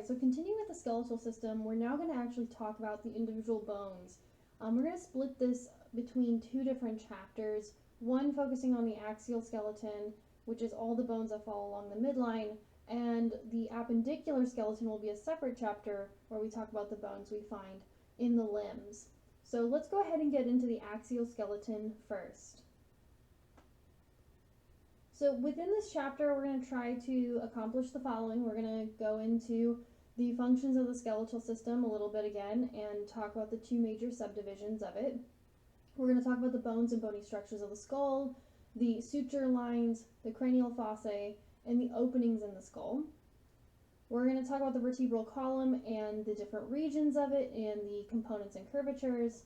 Alright, so continuing with the skeletal system, we're now going to actually talk about the individual bones. We're going to split this between two different chapters, one focusing on the axial skeleton, which is all the bones that fall along the midline, and the appendicular skeleton will be a separate chapter where we talk about the bones we find in the limbs. So let's go ahead and get into the axial skeleton first. So within this chapter, we're going to try to accomplish the following. We're going to go into the functions of the skeletal system a little bit again and talk about the two major subdivisions of it. We're going to talk about the bones and bony structures of the skull, the suture lines, the cranial fossae, and the openings in the skull. We're going to talk about the vertebral column and the different regions of it and the components and curvatures.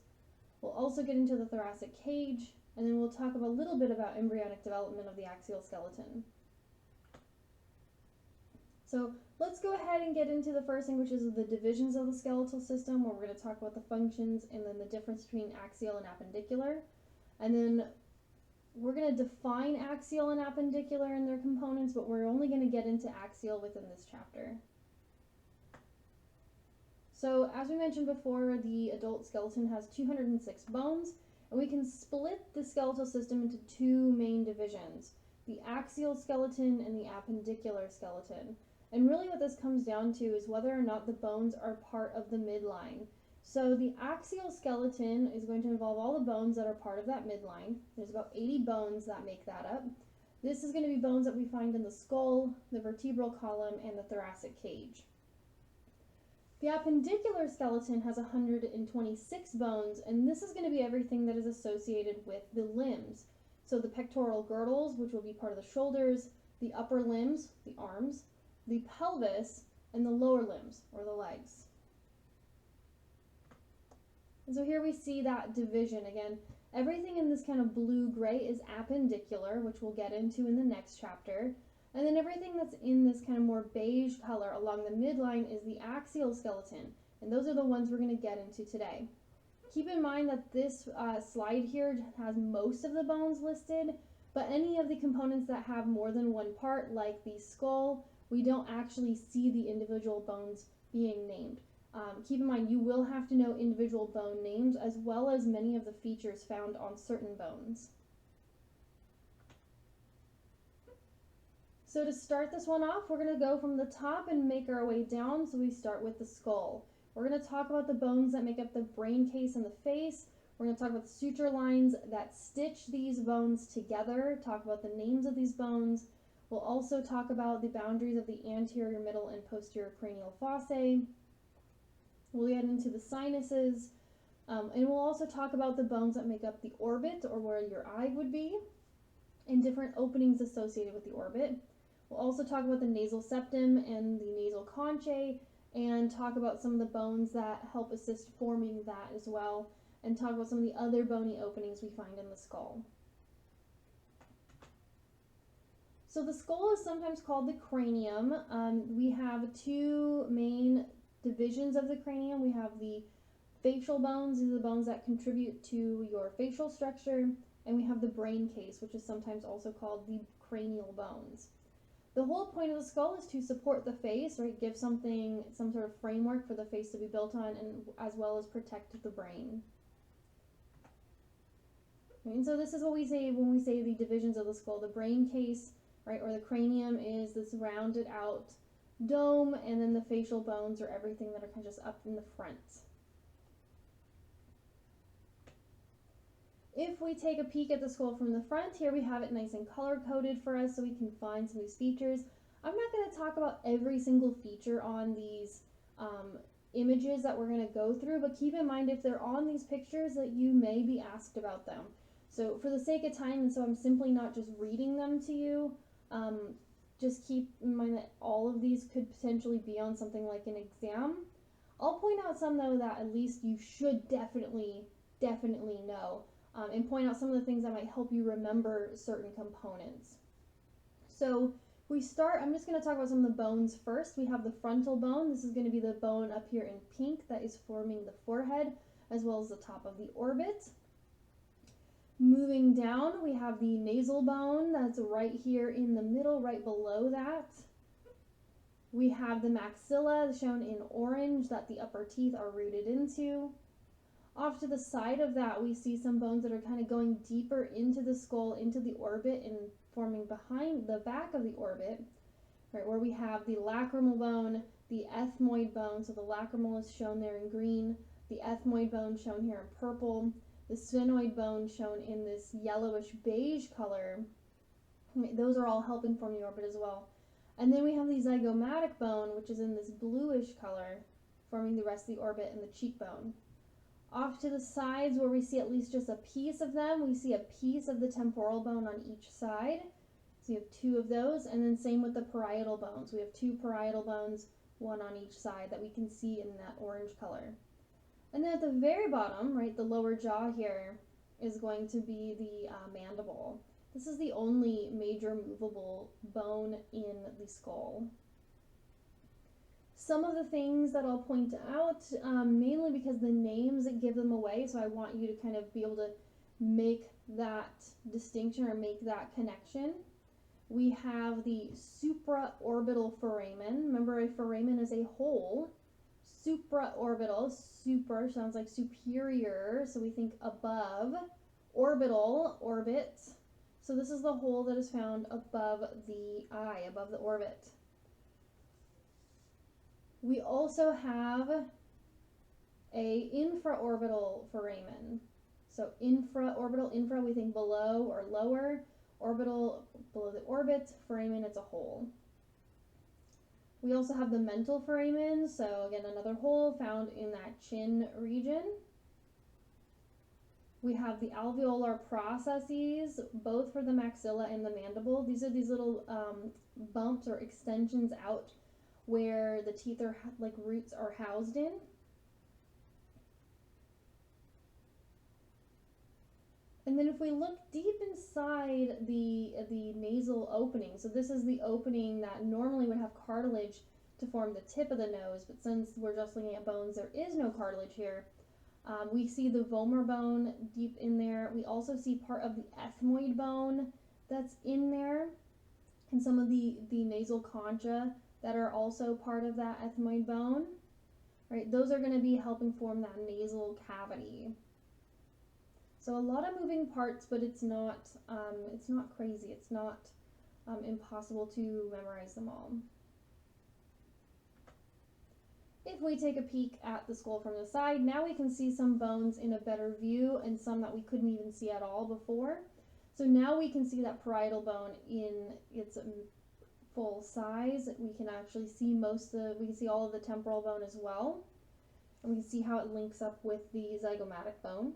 We'll also get into the thoracic cage, and then we'll talk a little bit about embryonic development of the axial skeleton. So let's go ahead and get into the first thing, which is the divisions of the skeletal system, where we're going to talk about the functions and then the difference between axial and appendicular. And then we're going to define axial and appendicular and their components, but we're only going to get into axial within this chapter. So as we mentioned before, the adult skeleton has 206 bones, and we can split the skeletal system into two main divisions, the axial skeleton and the appendicular skeleton. And really what this comes down to is whether or not the bones are part of the midline. So the axial skeleton is going to involve all the bones that are part of that midline. There's about 80 bones that make that up. This is going to be bones that we find in the skull, the vertebral column, and the thoracic cage. The appendicular skeleton has 126 bones, and this is going to be everything that is associated with the limbs. So the pectoral girdles, which will be part of the shoulders, the upper limbs, the arms, the pelvis, and the lower limbs, or the legs. And so here we see that division again. Everything in this kind of blue-gray is appendicular, which we'll get into in the next chapter. And then everything that's in this kind of more beige color along the midline is the axial skeleton. And those are the ones we're going to get into today. Keep in mind that this slide here has most of the bones listed, but any of the components that have more than one part, like the skull, we don't actually see the individual bones being named. Keep in mind, you will have to know individual bone names as well as many of the features found on certain bones. So to start this one off, we're going to go from the top and make our way down. So we start with the skull. We're going to talk about the bones that make up the brain case and the face. We're going to talk about the suture lines that stitch these bones together, talk about the names of these bones. We'll also talk about the boundaries of the anterior, middle, and posterior cranial fossae. We'll get into the sinuses, and we'll also talk about the bones that make up the orbit, or where your eye would be, and different openings associated with the orbit. We'll also talk about the nasal septum and the nasal conchae, and talk about some of the bones that help assist forming that as well, and talk about some of the other bony openings we find in the skull. So the skull is sometimes called the cranium. We have two main divisions of the cranium. We have the facial bones. These are the bones that contribute to your facial structure, and we have the brain case, which is sometimes also called the cranial bones. The whole point of the skull is to support the face, right? Give some sort of framework for the face to be built on, and as well as protect the brain. And so this is what we say when we say the divisions of the skull. The brain case, right, or the cranium is this rounded out dome, and then the facial bones are everything that are kind of just up in the front. If we take a peek at the skull from the front, here we have it nice and color-coded for us so we can find some of these features. I'm not going to talk about every single feature on these images that we're going to go through, but keep in mind if they're on these pictures that you may be asked about them. So for the sake of time, and so I'm simply not just reading them to you, just keep in mind that all of these could potentially be on something like an exam. I'll point out some though that at least you should definitely know. And point out some of the things that might help you remember certain components. So we start, I'm just going to talk about some of the bones first. We have the frontal bone. This is going to be the bone up here in pink that is forming the forehead as well as the top of the orbit. Moving down, we have the nasal bone that's right here in the middle, right below that. We have the maxilla shown in orange that the upper teeth are rooted into. Off to the side of that, we see some bones that are kind of going deeper into the skull, into the orbit, and forming behind the back of the orbit, right, where we have the lacrimal bone, the ethmoid bone. So the lacrimal is shown there in green, the ethmoid bone shown here in purple, the sphenoid bone shown in this yellowish beige color. Those are all helping form the orbit as well. And then we have the zygomatic bone, which is in this bluish color, forming the rest of the orbit and the cheekbone. Off to the sides, where we see at least just a piece of them, we see a piece of the temporal bone on each side. So you have two of those, and then same with the parietal bones. We have two parietal bones, one on each side, that we can see in that orange color. And then at the very bottom, right, the lower jaw here is going to be the mandible. This is the only major movable bone in the skull. Some of the things that I'll point out, mainly because the names give them away, so I want you to kind of be able to make that distinction or make that connection. We have the supraorbital foramen. Remember, a foramen is a hole. Supraorbital, super sounds like superior, so we think above. Orbital, orbit. So this is the hole that is found above the eye, above the orbit. We also have a infraorbital foramen. So infraorbital, infra we think below or lower, orbital below the orbit, foramen it's a hole. We also have the mental foramen, so again another hole found in that chin region. We have the alveolar processes, both for the maxilla and the mandible. These are these little bumps or extensions out where the teeth are, like roots are housed in. And then if we look deep inside the nasal opening, so this is the opening that normally would have cartilage to form the tip of the nose, but since we're just looking at bones, there is no cartilage here. We see the vomer bone deep in there. We also see part of the ethmoid bone that's in there, and some of the nasal concha that are also part of that ethmoid bone. Right, those are going to be helping form that nasal cavity. So a lot of moving parts, but it's not crazy. It's not impossible to memorize them all. If we take a peek at the skull from the side, now we can see some bones in a better view and some that we couldn't even see at all before. So now we can see that parietal bone in its full size. We can actually see we can see all of the temporal bone as well. And we can see how it links up with the zygomatic bone.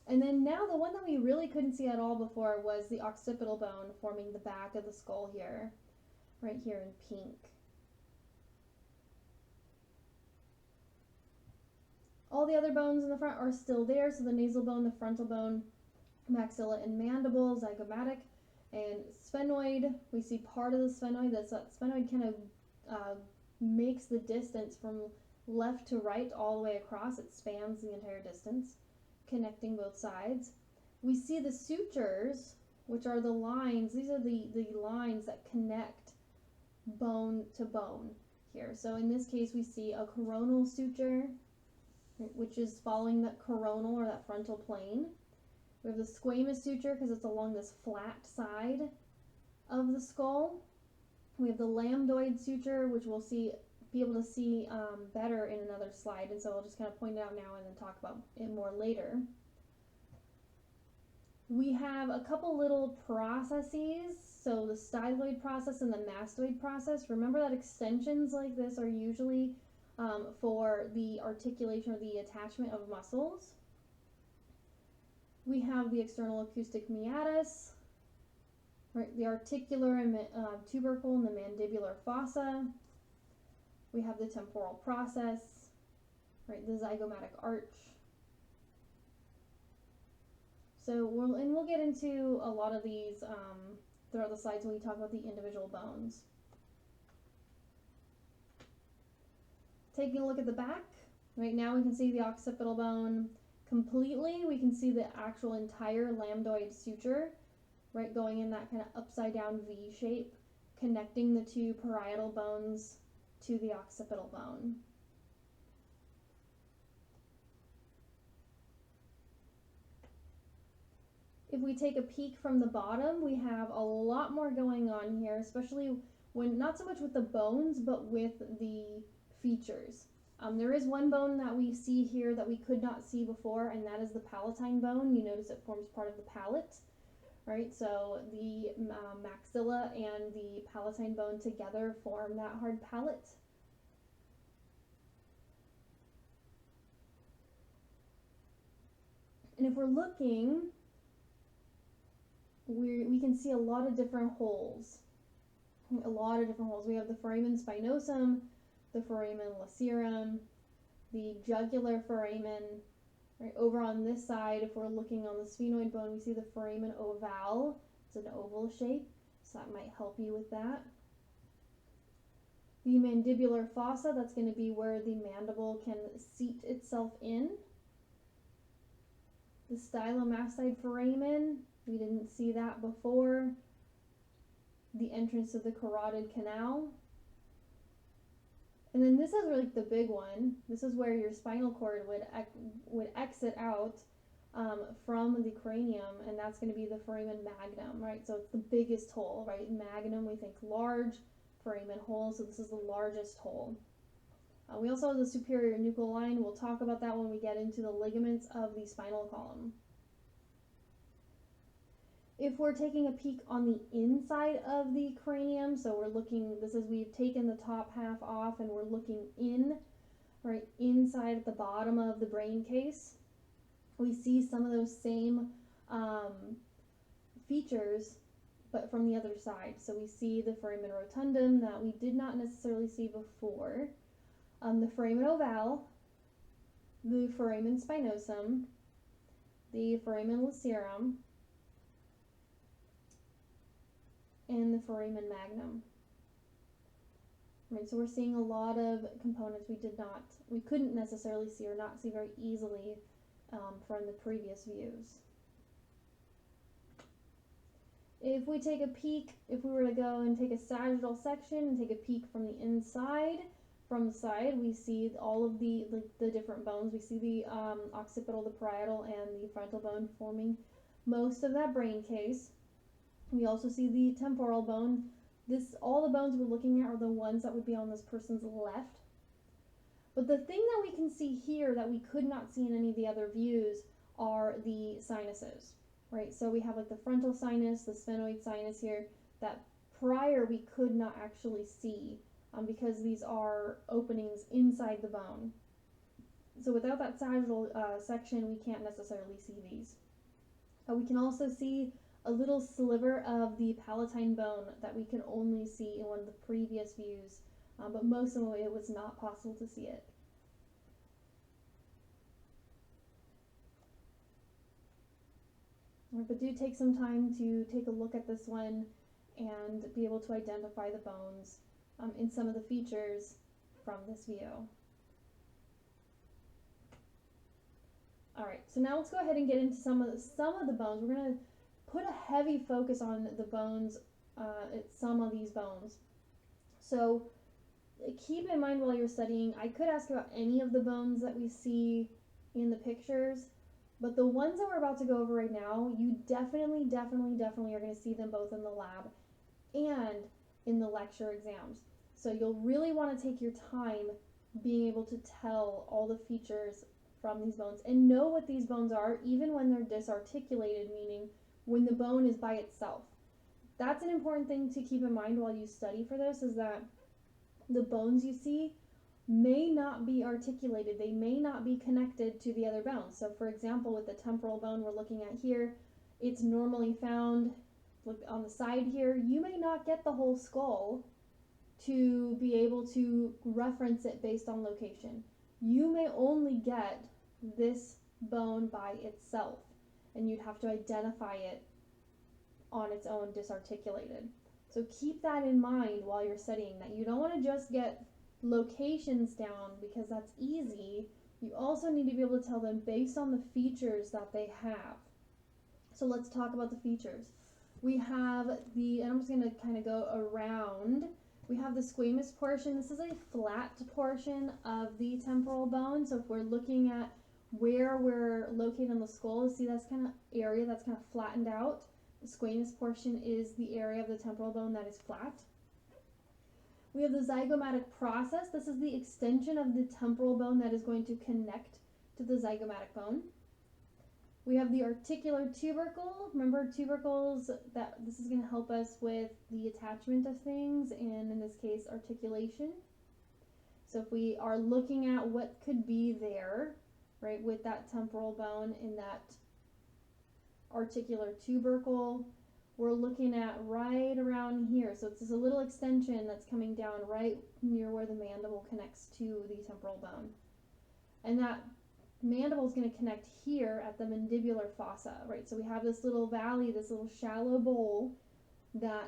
And then now the one that we really couldn't see at all before was the occipital bone forming the back of the skull here, right here in pink. All the other bones in the front are still there, so the nasal bone, the frontal bone, maxilla and mandible, zygomatic, and sphenoid. We see part of the sphenoid. That sphenoid kind of makes the distance from left to right all the way across. It spans the entire distance, connecting both sides. We see the sutures, which are the lines. These are the lines that connect bone to bone here. So in this case, we see a coronal suture, which is following that coronal or that frontal plane. We have the squamous suture because it's along this flat side of the skull. We have the lambdoid suture, which we'll be able to see better in another slide, and so I'll just kind of point it out now and then talk about it more later. We have a couple little processes, so the styloid process and the mastoid process. Remember that extensions like this are usually for the articulation or the attachment of muscles. We have the external acoustic meatus, right, the articular and tubercle and the mandibular fossa. We have the temporal process, right, the zygomatic arch. So we'll get into a lot of these throughout the slides when we talk about the individual bones. Taking a look at the back, right now we can see the occipital bone completely. We can see the actual entire lambdoid suture, right, going in that kind of upside down V shape connecting the two parietal bones to the occipital bone. If we take a peek from the bottom, we have a lot more going on here, especially when, not so much with the bones, but with the features. There is one bone that we see here that we could not see before, and that is the palatine bone. You notice it forms part of the palate, right? So the maxilla and the palatine bone together form that hard palate. And if we're looking, we can see a lot of different holes. We have the foramen spinosum, the foramen lacerum, the jugular foramen. Right over on this side, if we're looking on the sphenoid bone, we see the foramen ovale. It's an oval shape, so that might help you with that. The mandibular fossa, that's going to be where the mandible can seat itself in. The stylomastoid foramen, we didn't see that before. The entrance of the carotid canal. And then this is really the big one. This is where your spinal cord would exit out from the cranium, and that's going to be the foramen magnum, right? So it's the biggest hole, right? Magnum, we think large, foramen hole, so this is the largest hole. We also have the superior nuchal line. We'll talk about that when we get into the ligaments of the spinal column. If we're taking a peek on the inside of the cranium, so we're looking, we've taken the top half off and we're looking in, right, inside at the bottom of the brain case, we see some of those same features, but from the other side. So we see the foramen rotundum that we did not necessarily see before, the foramen ovale, the foramen spinosum, the foramen lacerum, and the foramen magnum. Right, so we're seeing a lot of components we couldn't necessarily see or not see very easily from the previous views. If we take a peek, if we were to go and take a sagittal section and take a peek from the inside, from the side, we see all of the different bones. We see the occipital, the parietal, and the frontal bone forming most of that brain case. We also see the temporal bone. All the bones we're looking at are the ones that would be on this person's left. But the thing that we can see here that we could not see in any of the other views are the sinuses, right? So we have like the frontal sinus, the sphenoid sinus here, that prior we could not actually see because these are openings inside the bone. So without that sagittal section, we can't necessarily see these. We can also see a little sliver of the palatine bone that we could only see in one of the previous views, but most of the way it was not possible to see it. But do take some time to take a look at this one and be able to identify the bones in some of the features from this view. All right, so now let's go ahead and get into some of the bones. We're going to put a heavy focus on the bones, some of these bones. So keep in mind while you're studying, I could ask about any of the bones that we see in the pictures, but the ones that we're about to go over right now, you definitely are going to see them both in the lab and in the lecture exams. So you'll really want to take your time being able to tell all the features from these bones and know what these bones are, even when they're disarticulated, meaning when the bone is by itself. That's an important thing to keep in mind while you study for this, is that the bones you see may not be articulated. They may not be connected to the other bones. So for example, with the temporal bone we're looking at here, it's normally found on the side here. You may not get the whole skull to be able to reference it based on location. You may only get this bone by itself, and you'd have to identify it on its own disarticulated. So keep that in mind while you're studying, that you don't want to just get locations down because that's easy. You also need to be able to tell them based on the features that they have. So let's talk about the features. We have and I'm just going to kind of go around. We have the squamous portion. This is a flat portion of the temporal bone. So if we're looking at where we're located on the skull, see that's kind of area that's kind of flattened out. The squamous portion is the area of the temporal bone that is flat. We have the zygomatic process. This is the extension of the temporal bone that is going to connect to the zygomatic bone. We have the articular tubercle. Remember tubercles, this is going to help us with the attachment of things, and in this case, articulation. So if we are looking at what could be there, right, with that temporal bone in that articular tubercle, we're looking at right around here. So it's just a little extension that's coming down right near where the mandible connects to the temporal bone. And that mandible is going to connect here at the mandibular fossa, right? So we have this little valley, this little shallow bowl that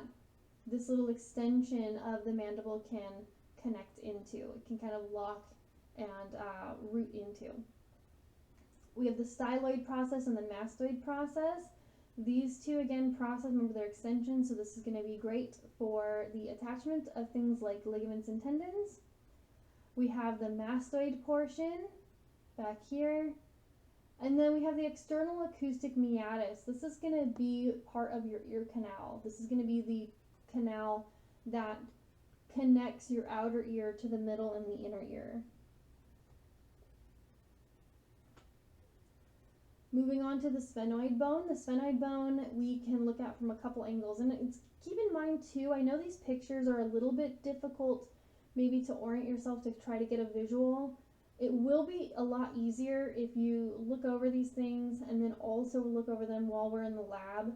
this little extension of the mandible can connect into. It can kind of lock and root into. We have the styloid process and the mastoid process. These two, again, remember they're extensions, so this is going to be great for the attachment of things like ligaments and tendons. We have the mastoid portion back here. And then we have the external acoustic meatus. This is going to be part of your ear canal. This is going to be the canal that connects your outer ear to the middle and the inner ear. Moving on to the sphenoid bone. The sphenoid bone we can look at from a couple angles. And keep in mind too, I know these pictures are a little bit difficult maybe to orient yourself to try to get a visual. It will be a lot easier if you look over these things and then also look over them while we're in the lab.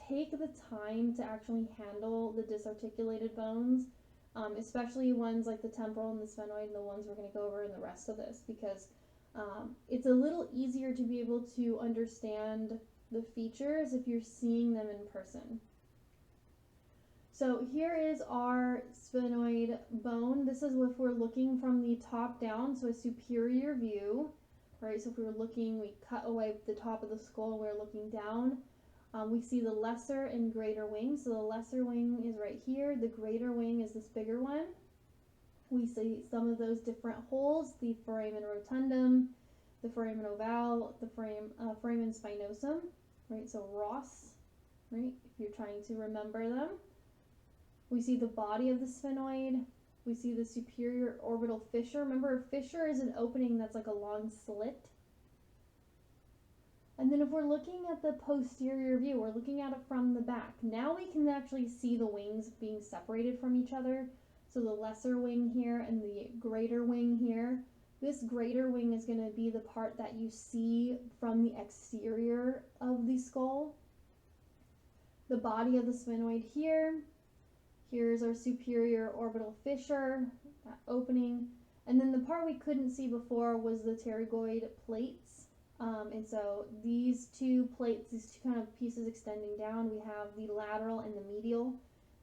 Take the time to actually handle the disarticulated bones, especially ones like the temporal and the sphenoid and the ones we're going to go over in the rest of this, because it's a little easier to be able to understand the features if you're seeing them in person. So here is our sphenoid bone. This is if we're looking from the top down, so a superior view, right? So if we were looking, we cut away the top of the skull and we're looking down. We see the lesser and greater wing. So the lesser wing is right here. The greater wing is this bigger one. We see some of those different holes, the foramen rotundum, the foramen ovale, the foramen spinosum, right? So Ross, right? If you're trying to remember them. We see the body of the sphenoid. We see the superior orbital fissure. Remember, a fissure is an opening that's like a long slit. And then if we're looking at the posterior view, we're looking at it from the back. Now we can actually see the wings being separated from each other. So the lesser wing here and the greater wing here. This greater wing is going to be the part that you see from the exterior of the skull. The body of the sphenoid here. Here's our superior orbital fissure, that opening. And then the part we couldn't see before was the pterygoid plates. And so these two plates, these two kind of pieces extending down, we have the lateral and the medial,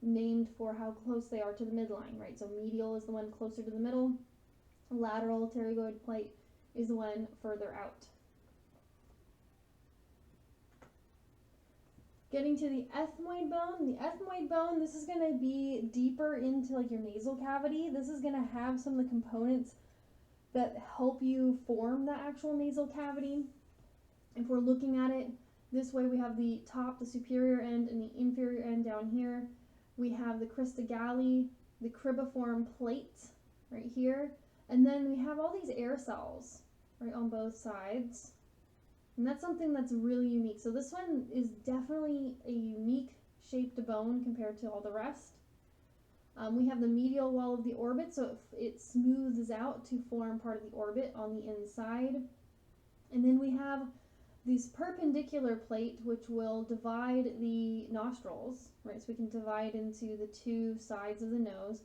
named for how close they are to the midline, right? So medial is the one closer to the middle. Lateral pterygoid plate is the one further out. Getting to the ethmoid bone. The ethmoid bone, this is going to be deeper into like your nasal cavity. This is going to have some of the components that help you form the actual nasal cavity. If we're looking at it this way, we have the top, the superior end, and the inferior end down here. We have the crista galli, the cribiform plate right here, and then we have all these air cells right on both sides. And that's something that's really unique. So this one is definitely a unique shaped bone compared to all the rest. We have the medial wall of the orbit, so it smooths out to form part of the orbit on the inside. And then we have this perpendicular plate, which will divide the nostrils, right? So we can divide into the two sides of the nose.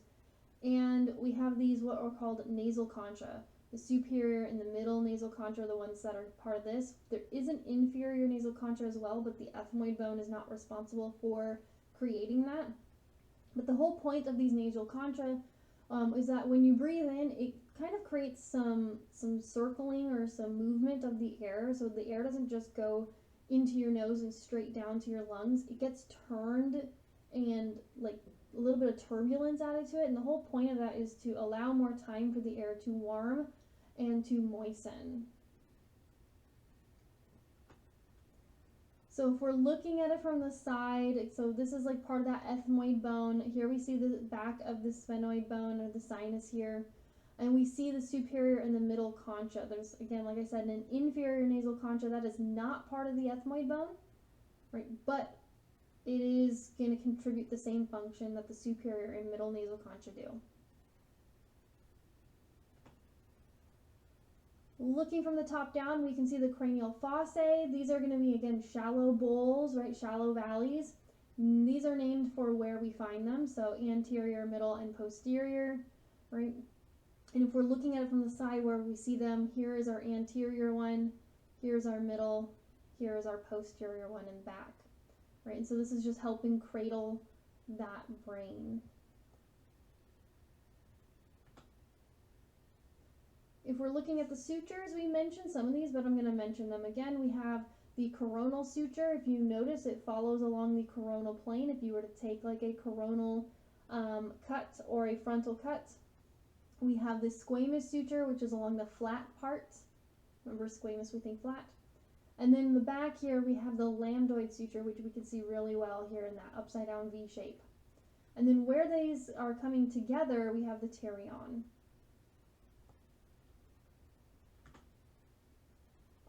And we have these what are called nasal concha. The superior and the middle nasal concha are the ones that are part of this. There is an inferior nasal concha as well, but the ethmoid bone is not responsible for creating that. But the whole point of these nasal concha is that when you breathe in, it kind of creates some circling or some movement of the air. So the air doesn't just go into your nose and straight down to your lungs, it gets turned and like a little bit of turbulence added to it. And the whole point of that is to allow more time for the air to warm and to moisten. So if we're looking at it from the side, so this is like part of that ethmoid bone. Here we see the back of the sphenoid bone or the sinus here. And we see the superior and the middle concha. There's, again, like I said, an inferior nasal concha that is not part of the ethmoid bone, right? But it is going to contribute the same function that the superior and middle nasal concha do. Looking from the top down, we can see the cranial fossae. These are going to be, again, shallow bowls, right? Shallow valleys. These are named for where we find them, so anterior, middle, and posterior, right? And if we're looking at it from the side where we see them, here is our anterior one, here's our middle, here is our posterior one in back, right? And so this is just helping cradle that brain. If we're looking at the sutures, we mentioned some of these, but I'm going to mention them again. We have the coronal suture. If you notice, it follows along the coronal plane. If you were to take like a coronal cut or a frontal cut, we have the squamous suture, which is along the flat part. Remember, squamous, we think flat. And then in the back here, we have the lambdoid suture, which we can see really well here in that upside down V shape. And then where these are coming together, we have the pterion.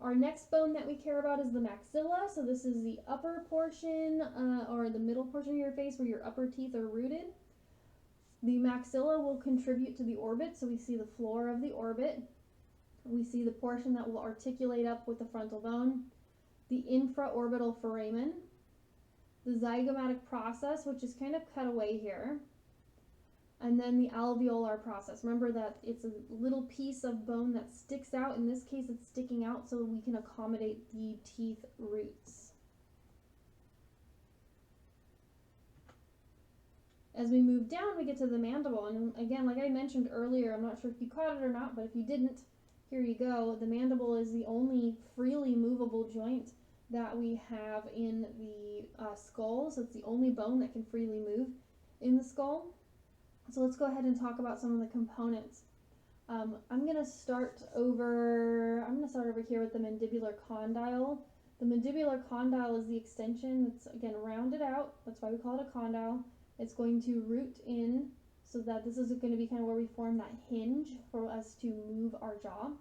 Our next bone that we care about is the maxilla. So this is the upper portion or the middle portion of your face where your upper teeth are rooted. The maxilla will contribute to the orbit, so we see the floor of the orbit. We see the portion that will articulate up with the frontal bone, the infraorbital foramen, the zygomatic process, which is kind of cut away here, and then the alveolar process. Remember that it's a little piece of bone that sticks out. In this case, it's sticking out so we can accommodate the teeth roots. As we move down, we get to the mandible. And again, like I mentioned earlier, I'm not sure if you caught it or not, but if you didn't, here you go. The mandible is the only freely movable joint that we have in the skull. So it's the only bone that can freely move in the skull. So let's go ahead and talk about some of the components. I'm gonna start over here with the mandibular condyle. The mandibular condyle is the extension. It's again rounded out. That's why we call it a condyle. It's going to root in so that this is going to be kind of where we form that hinge for us to move our jaw.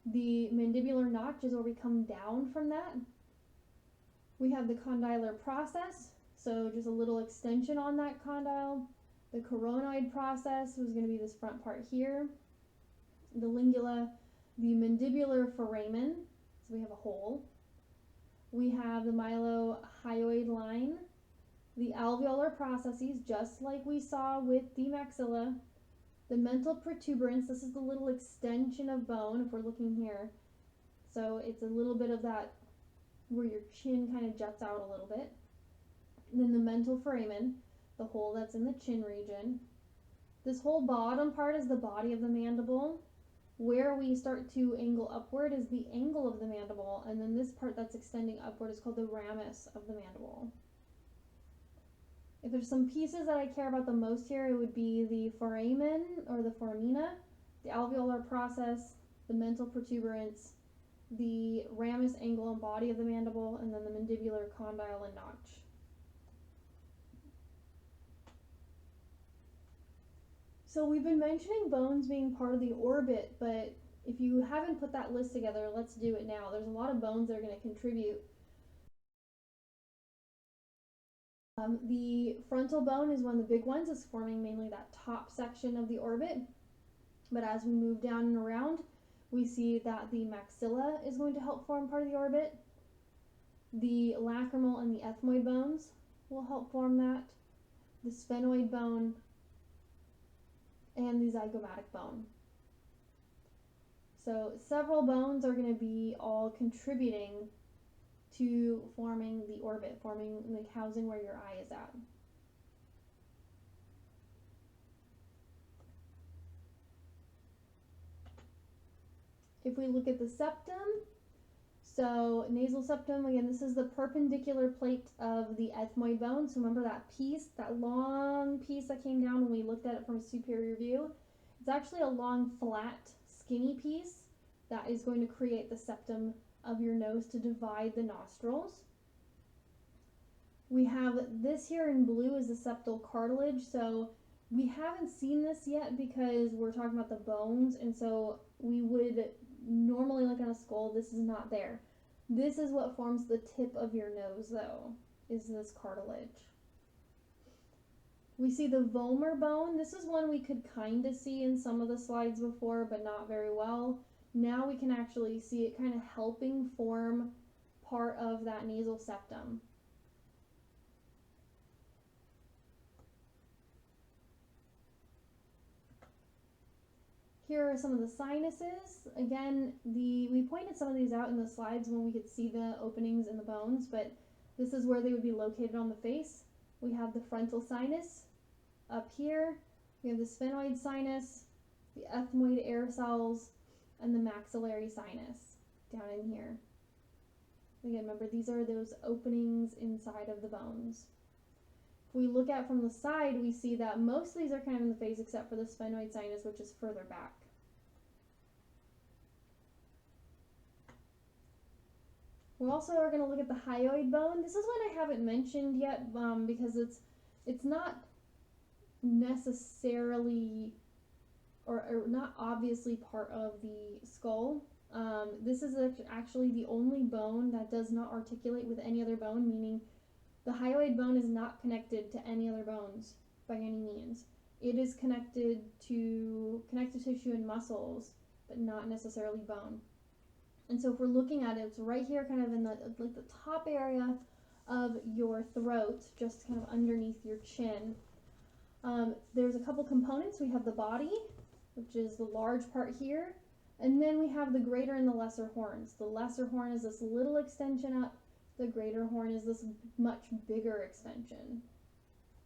The mandibular notch is where we come down from that. We have the condylar process, so just a little extension on that condyle. The coronoid process was going to be this front part here. The lingula, the mandibular foramen, so we have a hole. We have the mylohyoid line, the alveolar processes, just like we saw with the maxilla, the mental protuberance, this is the little extension of bone if we're looking here. So it's a little bit of that where your chin kind of juts out a little bit. And then the mental foramen, the hole that's in the chin region. This whole bottom part is the body of the mandible. Where we start to angle upward is the angle of the mandible, and then this part that's extending upward is called the ramus of the mandible. If there's some pieces that I care about the most here, it would be the foramen or the foramina, the alveolar process, the mental protuberance, the ramus angle and body of the mandible, and then the mandibular condyle and notch. So we've been mentioning bones being part of the orbit, but if you haven't put that list together, let's do it now. There's a lot of bones that are going to contribute. The frontal bone is one of the big ones. It's forming mainly that top section of the orbit. But as we move down and around, we see that the maxilla is going to help form part of the orbit. The lacrimal and the ethmoid bones will help form that. The sphenoid bone and the zygomatic bone. So several bones are going to be all contributing to forming the orbit, forming like housing where your eye is at. If we look at the septum, So nasal septum, again, this is the perpendicular plate of the ethmoid bone. So remember that piece, that long piece that came down when we looked at it from a superior view? It's actually a long, flat, skinny piece that is going to create the septum of your nose to divide the nostrils. We have this here in blue is the septal cartilage. So we haven't seen this yet because we're talking about the bones, and so we would normally look at a skull. This is not there. This is what forms the tip of your nose, though, is this cartilage. We see the vomer bone. This is one we could kind of see in some of the slides before, but not very well. Now we can actually see it kind of helping form part of that nasal septum. Here are some of the sinuses. Again, we pointed some of these out in the slides when we could see the openings in the bones, but this is where they would be located on the face. We have the frontal sinus up here. We have the sphenoid sinus, the ethmoid air cells, and the maxillary sinus down in here. Again, remember, these are those openings inside of the bones. If we look at from the side, we see that most of these are kind of in the face except for the sphenoid sinus, which is further back. We also are going to look at the hyoid bone. This is one I haven't mentioned yet because it's not necessarily or not obviously part of the skull. This is actually the only bone that does not articulate with any other bone, meaning the hyoid bone is not connected to any other bones by any means. It is connected to connective tissue and muscles, but not necessarily bone. And so if we're looking at it, it's right here kind of in the like the top area of your throat, just kind of underneath your chin. There's a couple components. We have the body, which is the large part here, and then we have the greater and the lesser horns. The lesser horn is this little extension up. The greater horn is this much bigger extension.